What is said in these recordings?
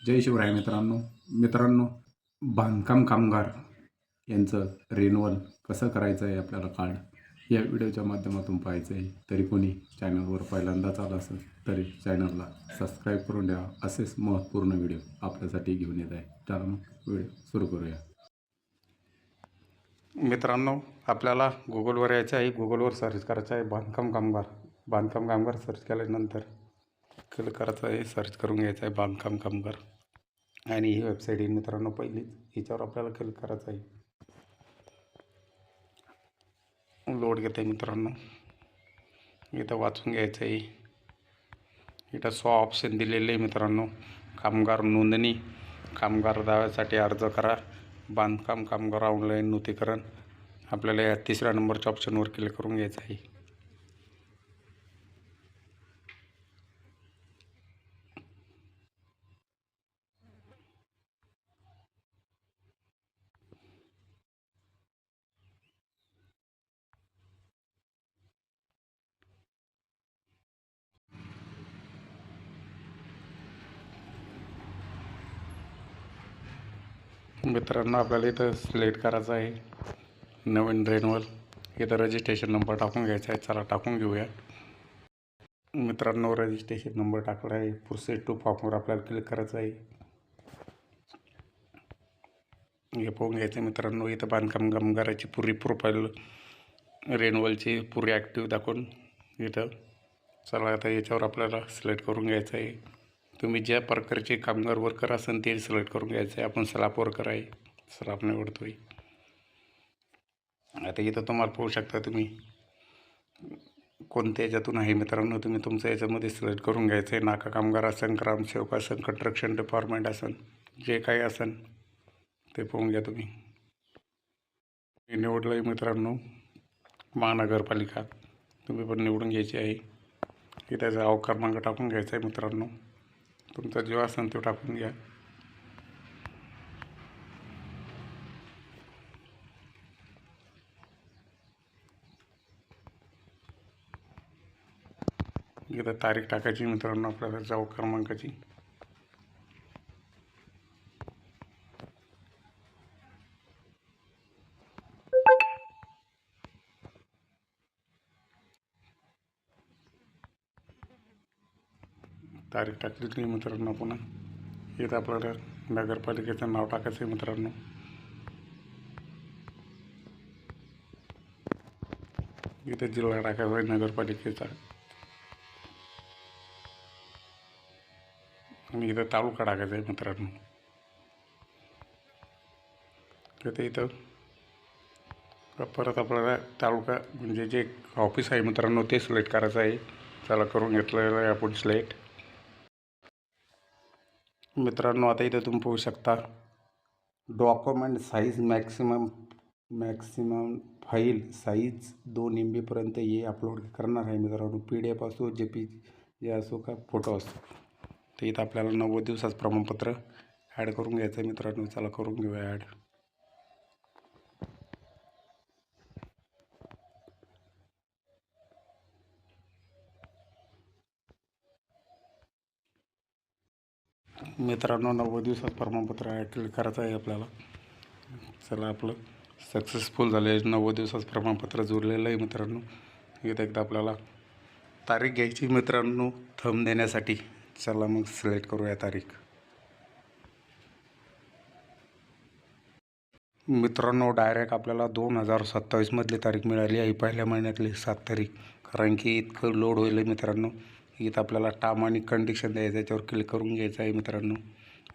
जय शिवराय मित्रांनो, बांधकाम कामगार यांचं रिन्युअल कसं करायचं आहे आपल्याला कार्ड या व्हिडिओच्या माध्यमातून पाहायचं आहे. तरी कोणी चॅनलवर पहिल्यांदाच आलं असेल तरी चॅनलला सबस्क्राईब करून द्या. असेच महत्त्वपूर्ण व्हिडिओ आपल्यासाठी घेऊन येत आहे. चला मग व्हिडिओ सुरू करूया. मित्रांनो, आपल्याला गुगलवर यायचं आहे. गुगलवर सर्च करायचं आहे बांधकाम कामगार सर्च केल्यानंतर क्लिक करायचं आहे. सर्च करून घ्यायचं आहे बांधकाम कामगार आणि ही वेबसाईट आहे मित्रांनो. पहिली हिच्यावर आपल्याला क्लिक करायचं आहे. लोड घेते मित्रांनो. इथं वाचून घ्यायचं आहे. इथं 100 ऑप्शन दिलेले आहे मित्रांनो. कामगार नोंदणी, कामगार दाव्यासाठी अर्ज करा, बांधकाम कामगार ऑनलाईन नूतनीकरण. आपल्याला या 3ऱ्या नंबरच्या ऑप्शनवर क्लिक करून घ्यायचं आहे. मित्रांनो, आपल्याला इथं सिलेक्ट करायचं आहे नवीन रिन्युअल. इथं रजिस्ट्रेशन नंबर टाकून घ्यायचा आहे. चला टाकून घेऊया. मित्रांनो, रजिस्ट्रेशन नंबर टाकला आहे. प्रोसेस टू फॉर्मवर आपल्याला क्लिक करायचं आहे. हे पाहून घ्यायचं मित्रांनो. इथं बांधकाम कामगाराची पुरी प्रोफाईल रिन्युअलची पुरी ॲक्टिव्ह दाखवून इथं चला आता याच्यावर आपल्याला सिलेक्ट करून घ्यायचं आहे. तुम्ही ज्या प्रकारचे कामगार वर्कर असेल ते सिलेक्ट करून घ्यायचं आहे. आपण स्लॅब वर्कर आहे, स्लॅब निवडतो आहे. आता इथं तुम्हाला पाहू शकता तुम्ही कोणत्या याच्यातून आहे मित्रांनो. तुम्ही तुमच्या याच्यामध्ये सिलेक्ट करून घ्यायचं आहे. नाका कामगार असेल, ग्रामसेवक असेल, कंस्ट्रक्शन डिपार्टमेंट असेल, जे काही असेल ते पाहून घ्या तुम्ही. हे निवडलं आहे मित्रांनो महानगरपालिका. तुम्ही पण निवडून घ्यायची आहे. की त्याचा क्रमांक टाकून घ्यायचा आहे मित्रांनो. तुमचा जो असेल तो टाकून घ्या. इथं तारीख टाकायची मित्रांनो आपल्याला जाऊ क्रमांकाची. तारीख टाकली नाही मित्रांनो. पुन्हा इथं आपल्याला नगरपालिकेचं नाव टाकायचं आहे मित्रांनो. इथं जिल्हा टाकायचा आहे नगरपालिकेचा आणि इथं तालुका टाकायचा आहे मित्रांनो. इथं परत आपल्याला तालुका म्हणजे जे ऑफिस आहे मित्रांनो ते सिलेक्ट करायचं आहे. चला करून घेतलेलं आहे आपण सिलेक्ट. मित्रांनो, आता इथं तुम्ही पाहू शकता document size maximum file size 2 MB पर्यंत हे अपलोड करणार आहे मित्रांनो. PDF असो, JPG असो का फोटो असो. तर इथं आपल्याला 90 दिवसाचं प्रमाणपत्र ॲड करून घ्यायचं आहे मित्रांनो. चला करून घेऊया ॲड. मित्रांनो, 90 दिवसाचं प्रमाणपत्र ॲड करायचं आहे आपल्याला. चला आपलं सक्सेसफुल झाले. 90 दिवसाचं प्रमाणपत्र जोडलेलं आहे मित्रांनो. इथं एकदा आपल्याला तारीख घ्यायची मित्रांनो थंब देण्यासाठी. चला मग सिलेक्ट करूया तारीख. मित्रांनो, डायरेक्ट आपल्याला 2027मधली तारीख मिळाली आहे. पहिल्या महिन्यातली 7 तारीख. कारण की इतकं लोड होईल मित्रांनो. इथं आपल्याला टार्म आणि कंडिशन द्यायचं, याच्यावर क्लिक करून घ्यायचं आहे मित्रांनो.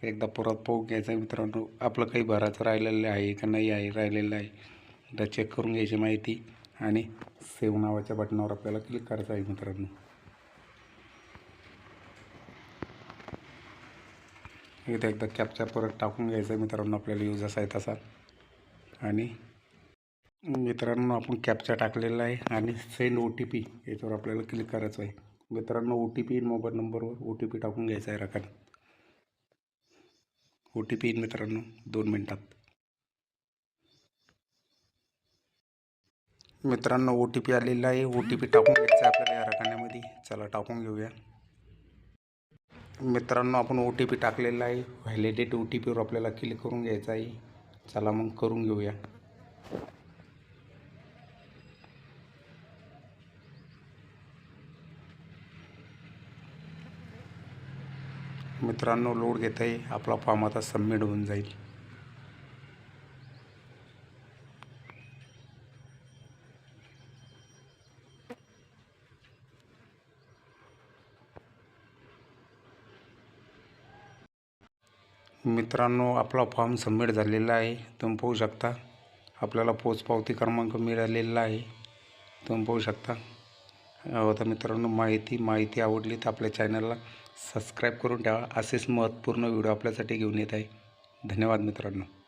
एकदा परत पाहून घ्यायचं आहे मित्रांनो. आपलं काही भरायचं राहिलेलं आहे का नाही आहे, राहिलेलं आहे एकदा चेक करून घ्यायची माहिती आणि सेव्ह नावाच्या बटनावर आपल्याला क्लिक करायचं आहे मित्रांनो. इथं एकदा कॅप्चा परत टाकून घ्यायचं आहे मित्रांनो. आपल्याला यूज असा आहे तसा. आणि मित्रांनो आपण कॅप्चा टाकलेला आहे आणि सेंड OTP याच्यावर आपल्याला क्लिक करायचं आहे मित्रांनो. OTP मोबाईल नंबरवर OTP टाकून घ्यायचा आहे रकाने. OTP येईल मित्रांनो 2 मिनटात. मित्रांनो OTP आलेला आहे. OTP टाकून घ्यायचा आहे आपल्याला या रकान्यामध्ये. चला टाकून घेऊया. मित्रांनो आपण ओ टी पी टाकलेला आहे. व्हॅलिडेट ओ टी पीवर आपल्याला क्लिक करून घ्यायचं आहे. चला मग करून घेऊया. मित्रांनो लोड घेत आहे. आपला फॉर्म आता सबमिट होऊन जाईल. मित्रांनो आपला फॉर्म सबमिट झालेला आहे. तुम्ही पाहू शकता. आपल्याला पोचपावती क्रमांक मिळालेला आहे. तुम्ही पाहू शकता. आता मित्रांनो माहिती आवडली तर आपल्या चॅनलला सबस्क्राईब करून ठेवा. असेच महत्त्वपूर्ण व्हिडिओ आपल्यासाठी घेऊन येत आहे. धन्यवाद मित्रांनो.